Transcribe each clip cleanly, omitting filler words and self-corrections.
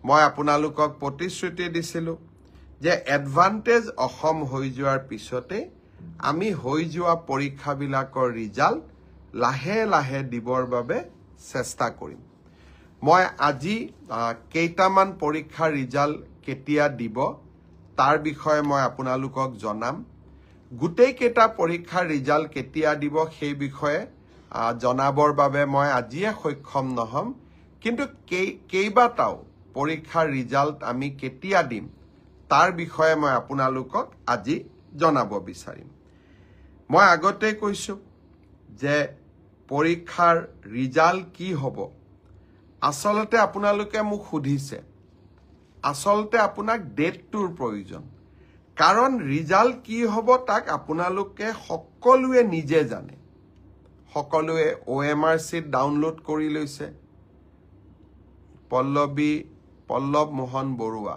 মই আপোনালোকক প্ৰতিশ্ৰুতি দিছিলোঁ যে এডভান্টেজ অসম হৈ যোৱাৰ পিছতে আমি হৈ যোৱা পৰীক্ষাবিলাকৰ ৰিজাল্ট লাহে লাহে দিবৰ বাবে চেষ্টা কৰিম। মই আজি কেইটামান পৰীক্ষাৰ ৰিজাল্ট কেতিয়া দিব তাৰ বিষয়ে মই আপোনালোকক জনাম। গোটেই কেইটা পৰীক্ষাৰ ৰিজাল্ট কেতিয়া দিব সেই বিষয়ে জনাবৰ বাবে মই আজিয়ে সক্ষম নহম, কিন্তু কেইবাটাও পৰীক্ষাৰ ৰিজাল্ট আমি কেতিয়া দিম তাৰ বিষয়ে মই আপোনালোকক আজি জনাব বিচাৰিম। মই আগতে কৈছোঁ যে পৰীক্ষাৰ ৰিজাল্ট কি হ'ব। আচলতে আপোনালোকে মোক সুধিছে, আচলতে আপোনাক ডেটটোৰ প্ৰয়োজন, কাৰণ ৰিজাল্ট কি হ'ব তাক আপোনালোকে সকলোৱে নিজে জানে। সকলোৱে OMR চিট ডাউনলোড কৰি লৈছে। পল্লৱ মোহন বৰুৱা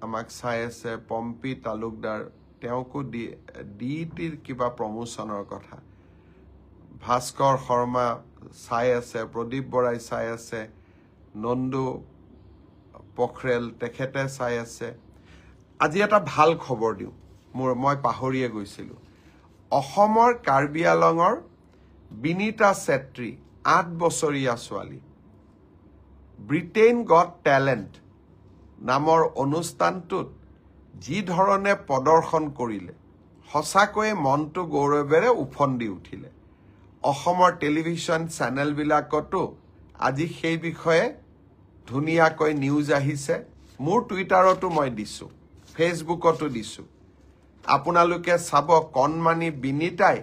আমাক চাই আছে, পম্পী তালুকদাৰ তেওঁকো DETৰ কিবা প্ৰমোচনৰ কথা, ভাস্কৰ শৰ্মা চাই আছে, প্ৰদীপ বৰাই চাই আছে, নন্দু পখৰেল তেখেতে চাই আছে। আজি এটা ভাল খবৰ দিওঁ, মই পাহৰিয়ে গৈছিলোঁ। অসমৰ কাৰ্বি আলঙৰ বিনীতা চেত্ৰী 8 বছৰীয়া ছোৱালী ব্ৰিটেইন গট টেলেণ্ট নামৰ অনুষ্ঠানটোত যি ধৰণে প্ৰদৰ্শন কৰিলে সঁচাকৈয়ে মনটো গৌৰৱেৰে উফন্দি উঠিলে। অসমৰ টেলিভিছন চেনেলবিলাকতো আজি সেই বিষয়ে ধুনীয়াকৈ নিউজ আহিছে। মোৰ টুইটাৰতো মই দিছোঁ, ফেচবুকতো দিছোঁ। আপোনালোকে চাব কণমানি বিনীতাই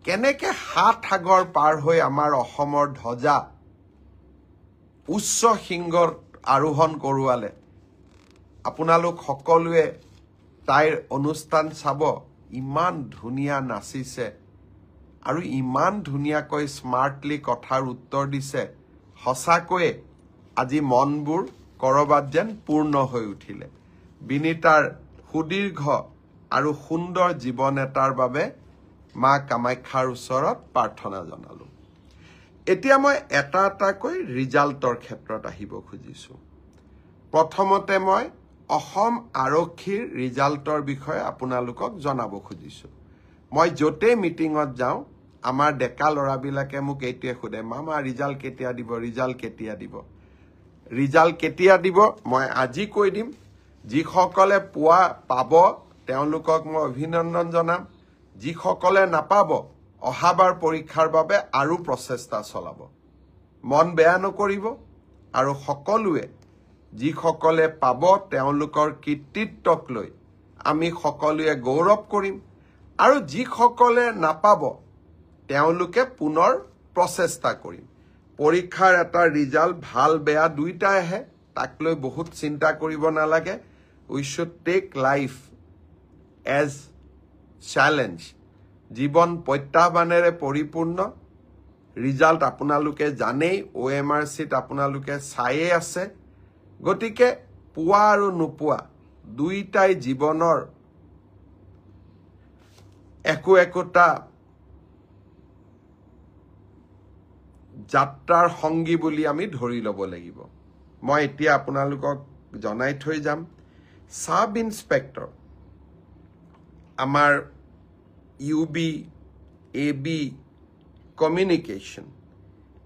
কেনেকৈ 7 সাগৰ পাৰ হৈ আমাৰ অসমৰ ধ্বজা উচ্চ শৃংগত আৰোহণ কৰোৱালে। আপোনালোক সকলোৱে তাইৰ অনুষ্ঠান চাব, ইমান ধুনীয়া নাচিছে আৰু ইমান ধুনীয়াকৈ স্মাৰ্টলি কথাৰ উত্তৰ দিছে। সঁচাকৈয়ে আজি মনবোৰ কৰবাত যেন পূৰ্ণ হৈ উঠিলে। বিনীতাৰ সুদীৰ্ঘ আৰু সুন্দৰ জীৱন এটাৰ বাবে মা কামাখ্যাৰ ওচৰত প্ৰাৰ্থনা জনালোঁ। এতিয়া মই এটা এটাকৈ ৰিজাল্টৰ ক্ষেত্ৰত আহিব খুজিছোঁ। প্ৰথমতে মই অসম আৰক্ষীৰ ৰিজাল্টৰ বিষয়ে আপোনালোকক জনাব খুজিছোঁ। মই য'তেই মিটিঙত যাওঁ আমাৰ ডেকা ল'ৰাবিলাকে মোক এইটোৱে সোধে, মামা ৰিজাল্ট কেতিয়া দিব, ৰিজাল্ট কেতিয়া দিব। ৰিজাল্ট কেতিয়া দিব মই আজি কৈ দিম। যিসকলে পাব তেওঁলোকক মই অভিনন্দন জনাম। যিসকলে নাপাব অহাবাৰ পৰীক্ষাৰ বাবে আৰু প্ৰচেষ্টা চলাব, মন বেয়া নকৰিব। আৰু সকলোৱে যিসকলে পাব তেওঁলোকৰ কৃতিত্বক লৈ আমি সকলোৱে গৌৰৱ কৰিম, আৰু যিসকলে নাপাব তেওঁলোকে পুনৰ প্ৰচেষ্টা কৰিম। পৰীক্ষাৰ এটা ৰিজাল্ট ভাল বেয়া দুইটাই আহে, তাক লৈ বহুত চিন্তা কৰিব নালাগে। We should take life as challenge. জীৱন প্ৰত্যাহ্বানেৰে পৰিপূৰ্ণ। ৰিজাল্ট আপোনালোকে জানেই, OMR চিট আপোনালোকে চায়ে আছে। গতিকে পোৱা আৰু নোপোৱা দুইটাই জীৱনৰ একোটা যাত্ৰাৰ সংগী বুলি আমি ধৰি ল'ব লাগিব। মই এতিয়া আপোনালোকক জনাই থৈ যাম, সাব ইন্সপেক্টৰ আমাৰ UB, AB, কমিউনিকেশ্যন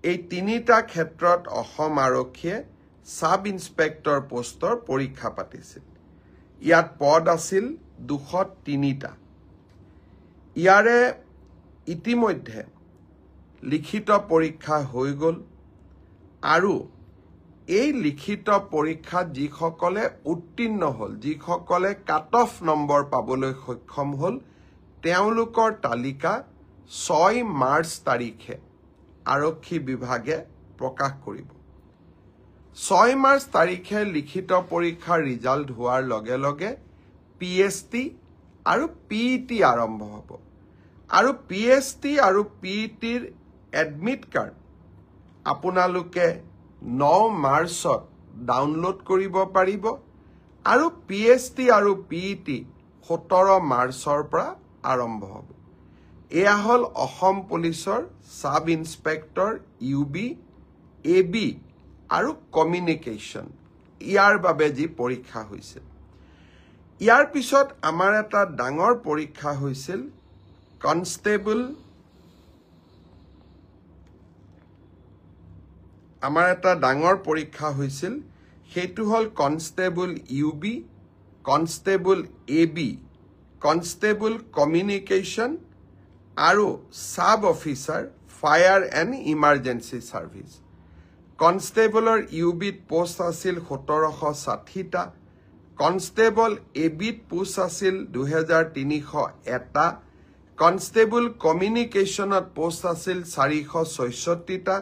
এই তিনিটা ক্ষেত্ৰত অসম আৰক্ষীয়ে সাব ইন্সপেক্টৰ পোষ্টৰ পৰীক্ষা পাতিছিল। ইয়াত পদ আছিল 203টা। ইয়াৰে ইতিমধ্যে লিখিত পৰীক্ষা হৈ গ'ল, আৰু এই লিখিত পৰীক্ষাত যিসকলে উত্তীৰ্ণ হ'ল, যিসকলে কাট অফ নম্বৰ পাবলৈ সক্ষম হ'ল, তেওঁলোকৰ তালিকা 6 মাৰ্চ তাৰিখে আৰক্ষী বিভাগে প্ৰকাশ কৰিব। 6 মাৰ্চ তাৰিখে লিখিত পৰীক্ষাৰ ৰিজাল্ট হোৱাৰ লগে লগে PST আৰু PET আৰম্ভ হ'ব। আৰু PST আৰু PETৰ এডমিট কাৰ্ড আপোনালোকে 9 মাৰ্চত ডাউনলোড কৰিব পাৰিব, আৰু PST আৰু PET 17 মাৰ্চৰ পৰা আৰম্ভ হ'ব। এয়া হ'ল অসম পুলিচৰ সাব ইন্সপেক্টৰ UB, AB আৰু কমিউনিকেশ্যন ইয়াৰ বাবে যি পৰীক্ষা হৈছিল ইয়াৰ পিছত আমাৰ এটা ডাঙৰ পৰীক্ষা হৈছিল কনষ্টেবল আমাৰ এটা ডাঙৰ পৰীক্ষা হৈছিল সেইটো হল constable UB constable AB constable communication আৰু sub officer fire and emergency service কনষ্টেবলৰ ইউবিত পোষ্ট আছিল 1760টা কনষ্টেবল এবিত পোষ্ট আছিল 2301টা কনষ্টেবল কমিউনিকেশ্যনত পোষ্ট আছিল 466টা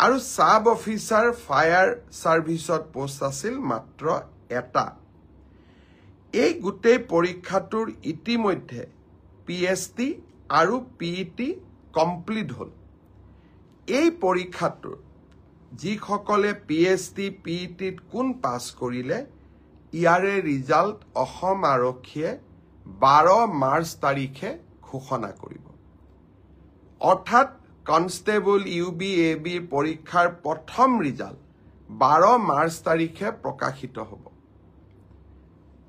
আৰু সাব অফিচাৰ ফায়াৰ সাৰ্ভিসত পোষ্ট আছিল মাত্ৰ এটা এই গোটেই পৰীক্ষাটোৰ ইতিমধ্যে পিএছটি আৰু পিইটি কমপ্লিট হল এই পৰীক্ষাটোৰ যিসকলে পিএছটি পিইটিত কোন পাছ কৰিলে ইয়াৰে ৰিজাল্ট অসম আৰক্ষীয়ে 12 মাৰ্চ তাৰিখে ঘোষণা কৰিব অৰ্থাৎ কনষ্টেবল ইউবি এবি পৰীক্ষাৰ প্ৰথম ৰিজাল্ট 12 মাৰ্চ তাৰিখে প্ৰকাশিত হ'ব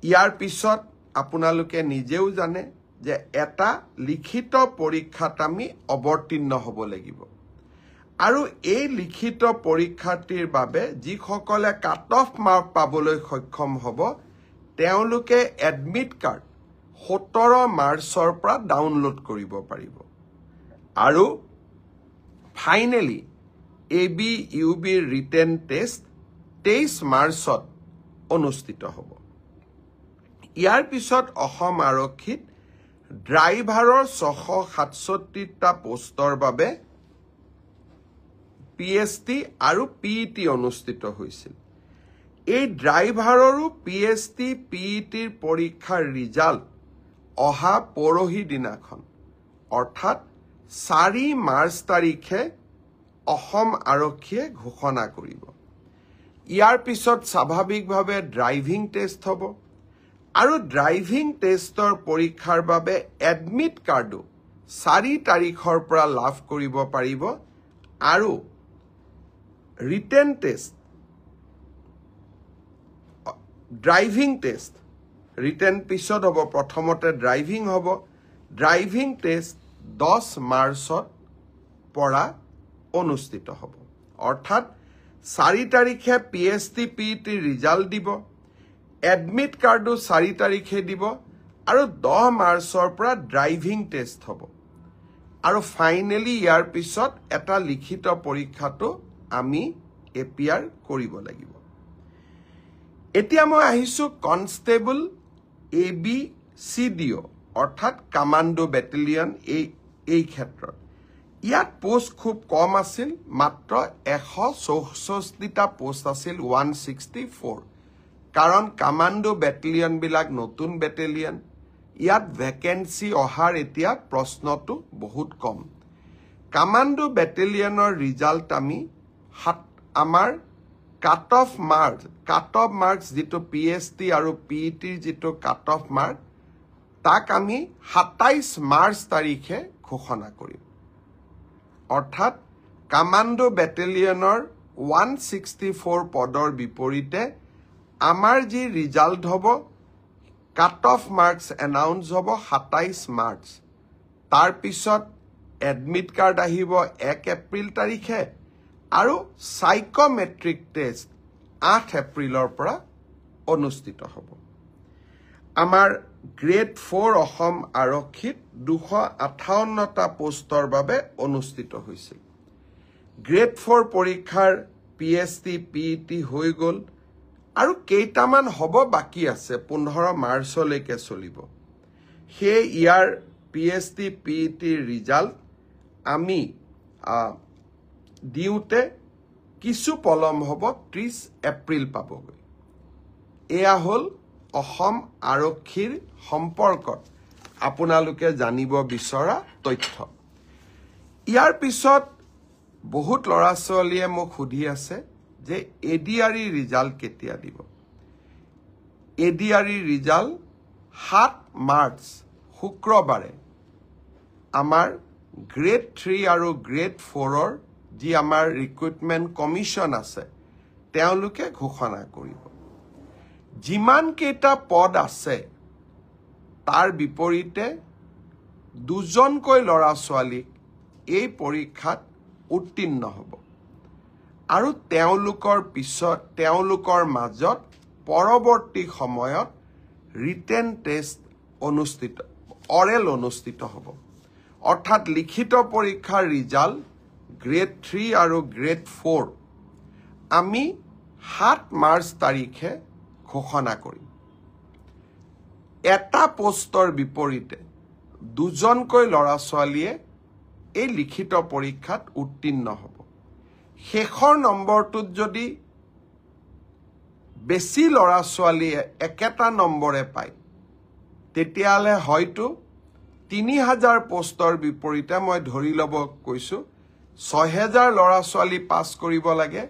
ইয়াৰ পিছত আপোনালোকে নিজেও জানে যে এটা লিখিত পৰীক্ষাত আমি অৱতীৰ্ণ হ'ব লাগিব আৰু এই লিখিত পৰীক্ষাটিৰ বাবে যিসকলে কাট অফ মাৰ্ক পাবলৈ সক্ষম হ'ব তেওঁলোকে এডমিট কাৰ্ড 17 মাৰ্চৰ পৰা ডাউনলোড কৰিব পাৰিব আৰু ফাইনেলি এবি ইউবিৰ ৰিটেন টেষ্ট 23 মাৰ্চত অনুষ্ঠিত হ'ব ইয়াৰ পিছত অসম আৰক্ষীত ড্ৰাইভাৰৰ 667টা পোষ্টৰ বাবে পিএছটি আৰু পিইটি অনুষ্ঠিত হৈছিল এই ড্ৰাইভাৰৰো পিএছটি পিইটিৰ পৰীক্ষাৰ ৰিজাল্ট অহা পৰহি দিনাখন অৰ্থাৎ 4 মাৰ্চ তাৰিখে অসম আৰক্ষীয়ে ঘোষণা কৰিব ইয়াৰ পিছত স্বাভাৱিকভাৱে ড্ৰাইভিং টেষ্ট হ'ব আৰু ড্ৰাইভিং টেষ্টৰ পৰীক্ষাৰ বাবে এডমিট কাৰ্ডো 4 তাৰিখৰ পৰা লাভ কৰিব পাৰিব আৰু written test driving test written পিছত হ'ব প্ৰথমতে ড্ৰাইভিং হ'ব ড্ৰাইভিং টেষ্ট 10 মাৰ্চত পৰা অনুষ্ঠিত হ'ব অৰ্থাৎ 4 তাৰিখে পিএছটি পিইটি ৰিজাল্ট দিব এডমিট কাৰ্ডো 4 তাৰিখে দিব আৰু 10 মাৰ্চৰ পৰা ড্ৰাইভিং টেষ্ট হ'ব আৰু ফাইনেলি ইয়াৰ পিছত এটা লিখিত পৰীক্ষাটো আমি এপিআৰ কৰিব লাগিব এতিয়া মই আহিছো কনষ্টেবল এবি সিডিও অৰ্থাৎ কমান্ডো বেটেলিয়ন এই ক্ষেত্ৰত ইয়াত পোষ্ট খুব কম আছিল মাত্ৰ 164টা পোষ্ট আছিল 164 কাৰণ কমান্ডো বেটেলিয়ন বিলাক নতুন বেটেলিয়ন ইয়াত ভ্যাকেন্সি অহাৰ এতিয়া প্ৰশ্নটো বহুত কম কমান্ডো বেটেলিয়নৰ ৰিজাল্ট আমি আমাৰ কাট অফ মাৰ্কস যেটো পিএছটি আৰু পিইটিৰ যেটো কাট অফ মাৰ্ক তাক আমি 27 মাৰ্চ তাৰিখে ঘোষণা কৰিম অৰ্থাৎ কমান্ডো বেটেলিয়নৰ 164 পদৰ বিপৰীতে আমাৰ যি ৰিজাল্ট হ'ব কাট অফ মাৰ্কস এনাউন্স হ'ব 27 মাৰ্চ তাৰ পিছত এডমিট কাৰ্ড আহিব 1 এপ্ৰিল তাৰিখে আৰু সাইকোমেট্ৰিক টেষ্ট 8 এপ্ৰিলৰ পৰা অনুষ্ঠিত হ'ব আমাৰ গ্ৰেড 4 অসম আৰক্ষীত 258টা পোষ্টৰ বাবে অনুষ্ঠিত হৈছিল গ্ৰেড 4 পৰীক্ষাৰ পিএছটি পিইটি হৈ গ'ল আৰু কেইটামান হ'ব বাকি আছে 15 মাৰ্চলৈকে চলিব সেই ইয়াৰ পিএছটি পিইটি ৰিজাল্ট আমি দিওতে কিছু পলম হ'ব 30 এপ্ৰিল পাবগৈ এয়া হল অসম আৰক্ষীৰ সম্পৰ্কত আপোনালোকে জানিব বিচৰা তথ্য ইয়াৰ পিছত বহুত লৰা ছোৱালীয়ে মোক সুধি আছে যে এডিআৰই ৰিজাল্ট কেতিয়া দিব এডিআৰই ৰিজাল্ট 7 মাৰ্চ শুক্ৰবাৰে আমাৰ গ্ৰেড 3 আৰু গ্ৰেড 4ৰ যি আমাৰ ৰিক্ৰুটমেন্ট কমিশন আছে তেওঁলোকে ঘোষণা কৰিব যিমান কেইটা পদ আছে তাৰ বিপৰীতে দুজনকৈ ল'ৰা ছোৱালীক এই পৰীক্ষাত উত্তীৰ্ণ হ'ব আৰু তেওঁলোকৰ মাজত পৰৱৰ্তী সময়ত ৰিটেন টেষ্ট অৰেল অনুষ্ঠিত হ'ব অৰ্থাৎ লিখিত পৰীক্ষাৰ ৰিজাল্ট গ্ৰেড 3 আৰু গ্ৰেড 4 আমি 7 মাৰ্চ তাৰিখে ঘোষণা কৰিম এটা পোষ্টৰ বিপৰীতে দুজনকৈ ল'ৰা ছোৱালীয়ে এই লিখিত পৰীক্ষাত উত্তীৰ্ণ হ'ব শেষৰ নম্বৰটোত যদি বেছি ল'ৰা ছোৱালীয়ে একেটা নম্বৰে পায় তেতিয়াহ'লে হয়তো 3000 পোষ্টৰ বিপৰীতে মই ধৰি ল'ব কৈছোঁ 6000 ল'ৰা ছোৱালী পাছ কৰিব লাগে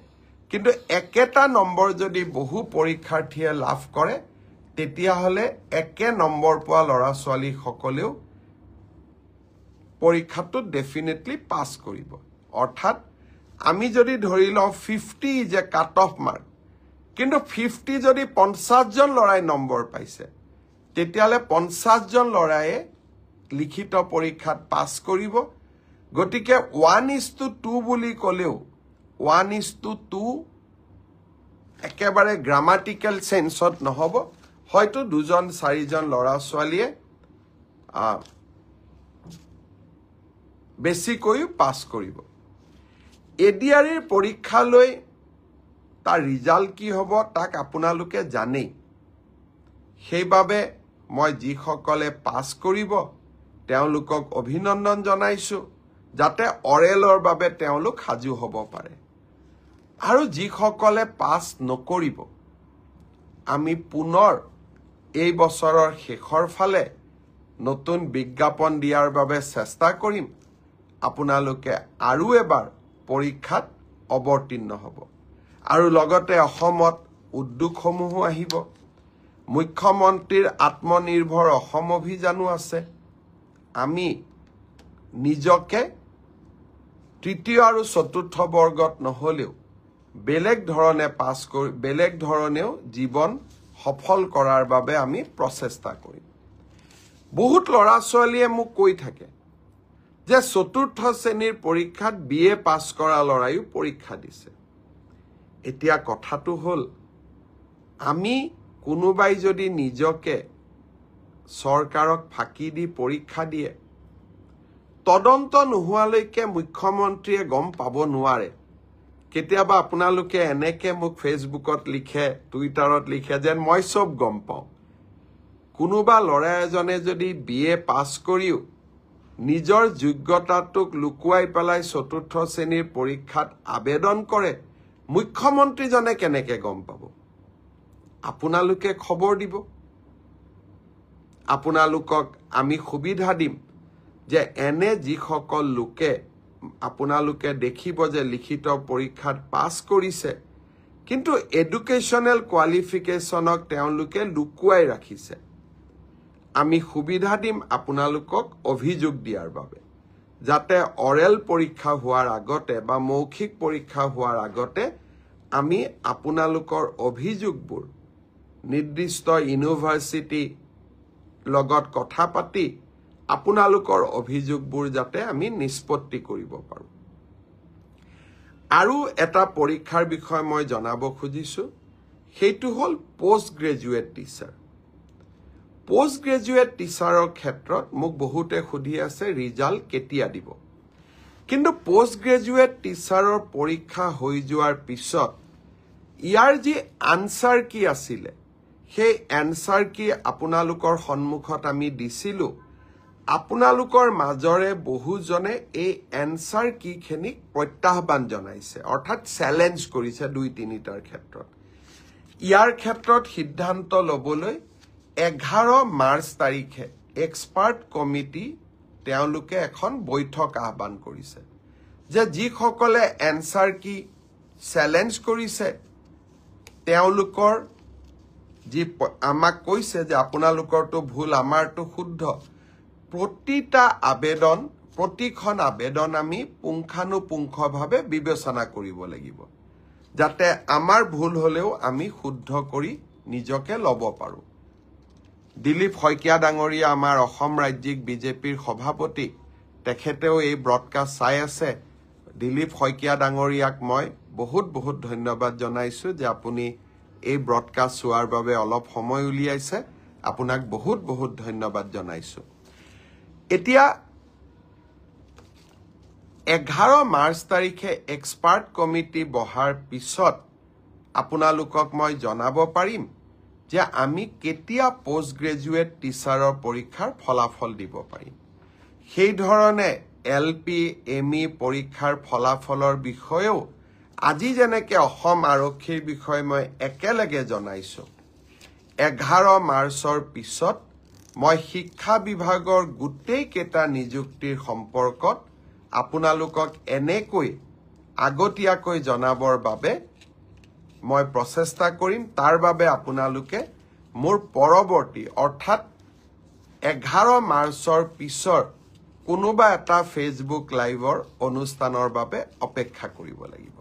কিন্তু একেটা নম্বৰ যদি বহু পৰীক্ষাৰ্থীয়ে লাভ কৰে তেতিয়াহ'লে একে নম্বৰ পোৱা ল'ৰা ছোৱালীসকলেও পৰীক্ষাটোত ডেফিনেটলি পাছ কৰিব অৰ্থাৎ আমি যদি ধৰি লওঁ 50 is a cut off mark কিন্তু 50 যদি 50 জন ল'ৰাই নম্বৰ পাইছে তেতিয়াহ'লে 50 জন ল'ৰায়ে লিখিত পৰীক্ষাত পাছ কৰিব গতিকে 1:2 বুলি ক'লেও 1:2 একেবাৰে গ্ৰামাটিকেল সেন্সত নহ'ব হয়তো 2-4জন ল'ৰা ছোৱালীয়ে বেছিকৈও পাছ কৰিব এডিআৰিৰ পৰীক্ষালৈ তাৰ ৰিজাল্ট কি হ'ব তাক আপোনালোকে জানেই সেইবাবে মই যিসকলে পাছ কৰিব তেওঁলোকক অভিনন্দন জনাইছোঁ যাতে অৰেলৰ বাবে তেওঁলোক সাজু হ'ব পাৰে আৰু যিসকলে পাছ নকৰিব আমি পুনৰ এই বছৰৰ শেষৰ ফালে নতুন বিজ্ঞাপন দিয়াৰ বাবে চেষ্টা কৰিম আপোনালোকে আৰু এবাৰ পৰীক্ষাত অৱতীৰ্ণ হ'ব আৰু লগতে অসমত উদ্যোগসমূহো আহিব মুখ্যমন্ত্ৰীৰ আত্মনিৰ্ভৰ অসম অভিযানো আছে আমি নিজকে তৃতীয় আৰু চতুৰ্থ বৰ্গত নহলেও বেলেগ ধৰণেও জীৱন সফল কৰাৰ বাবে আমি প্ৰচেষ্টা কৰিম বহুত ল'ৰা ছোৱালীয়ে মোক কৈ থাকে যে চতুৰ্থ শ্ৰেণীৰ পৰীক্ষাত বিএ পাছ কৰা ল'ৰাইও পৰীক্ষা দিছে এতিয়া কথাটো হ'ল আমি কোনোবাই যদি নিজকে চৰকাৰক ফাঁকি দি পৰীক্ষা দিয়ে তদন্ত নোহোৱালৈকে মুখ্যমন্ত্ৰীয়ে গম পাব নোৱাৰে কেতিয়াবা আপোনালোকে এনেকে মোক ফেচবুকত লিখে টুইটাৰত লিখে যেন মই সব গম পাওঁ কোনোবা ল'ৰা এজনে যদি বিএ পাছ কৰিও নিজৰ যোগ্যতাটোক লুকুৱাই পেলাই চতুৰ্থ শ্ৰেণীৰ পৰীক্ষাত আবেদন কৰে মুখ্যমন্ত্ৰীজনে কেনেকে গম পাব আপোনালোকে খবৰ দিব আপোনালোকক আমি সুবিধা দিম যে এনে যিসকল লোকে আপোনালোকে দেখিব যে লিখিত পৰীক্ষাত পাছ কৰিছে কিন্তু এডুকেশ্যনেল কোৱালিফিকেশ্যনক তেওঁলোকে লুকুৱাই ৰাখিছে আমি সুবিধা দিম আপোনালোকক অভিযোগ দিয়াৰ বাবে যাতে অৰেল পৰীক্ষা হোৱাৰ আগতে বা মৌখিক পৰীক্ষা হোৱাৰ আগতে আমি আপোনালোকৰ অভিযোগবোৰ নিৰ্দিষ্ট ইউনিভাৰ্চিটি লগত কথা পাতি আপোনালোকৰ অভিযোগবোৰ যাতে আমি নিষ্পত্তি কৰিব পাৰোঁ আৰু এটা পৰীক্ষাৰ বিষয় মই জনাব খুজিছো সেইটো হ'ল post graduate teacher post graduate টিচাৰৰ ক্ষেত্ৰত মোক বহুতে সুধি আছে ৰিজাল্ট কেতিয়া দিব কিন্তু পোষ্ট গ্ৰেজুৱেট টিচাৰৰ পৰীক্ষা হৈ যোৱাৰ পিছত ইয়াৰ যি আনসাৰ কি আছিলে সেই আনসাৰ কি আপোনালোকৰ সন্মুখত আমি দিছিলো আপোনালোকৰ মাজৰে বহুজনে এই আনসাৰ কি খেনিক প্ৰত্যাহ্বান জনাইছে অৰ্থাৎ চ্যালেঞ্জ কৰিছে 2-3টাৰ ক্ষেত্ৰত ইয়াৰ ক্ষেত্ৰত সিদ্ধান্ত লবলৈ 11 মাৰ্চ তাৰিখে এক্সপাৰ্ট কমিটি তেওঁলোকে এখন বৈঠক আহ্বান কৰিছে যে যিসকলে আনসাৰ কি চ্যালেঞ্জ কৰিছে তেওঁলোকৰ যি আমাক কৈছে যে আপোনালোকৰটো ভুল আমাৰটো শুদ্ধ প্ৰতিখন আবেদন আমি পুংখানুপুংখভাৱে বিবেচনা কৰিব লাগিব যাতে আমাৰ ভুল হলেও আমি শুদ্ধ কৰি নিজকে ল'ব পাৰো দিলীপ শইকীয়া ডাঙৰীয়া আমাৰ অসম ৰাজ্যিক বিজেপিৰ সভাপতি তেখেতেও এই ব্ৰডকাষ্ট চাই আছে দিলীপ শইকীয়া ডাঙৰীয়াক মই বহুত ধন্যবাদ জনাইছো যে আপুনি এই ব্ৰডকাষ্ট চোৱাৰ বাবে অলপ সময় উলিয়াইছে আপোনাক বহুত ধন্যবাদ জনাইছো এতিয়া 11 মাৰ্চ তাৰিখে এক্সপাৰ্ট কমিটি বহাৰ পিছত আপোনালোকক মই জনাব পাৰিম যে আমি কেতিয়া পোষ্ট গ্ৰেজুৱেট টিচাৰৰ পৰীক্ষাৰ ফলাফল দিব পাৰিম সেই ধৰণে এলপি এমই পৰীক্ষাৰ ফলাফলৰ বিষয়েও আজি যেনেকৈ অসম আৰক্ষীৰ বিষয়ে মই একেলগে জনাইছো 11 মাৰ্চৰ পিছত মই শিক্ষা বিভাগৰ গোটেই কেইটা নিযুক্তিৰ সম্পৰ্কত আপোনালোকক এনেকৈ আগতীয়াকৈ জনাবৰ বাবে মই প্ৰচেষ্টা কৰিম তাৰ বাবে আপোনালোকে মোৰ পৰৱৰ্তী অৰ্থাৎ 11 মাৰ্চৰ পিছৰ কোনোবা এটা ফেচবুক লাইভৰ অনুষ্ঠানৰ বাবে অপেক্ষা কৰিব লাগিব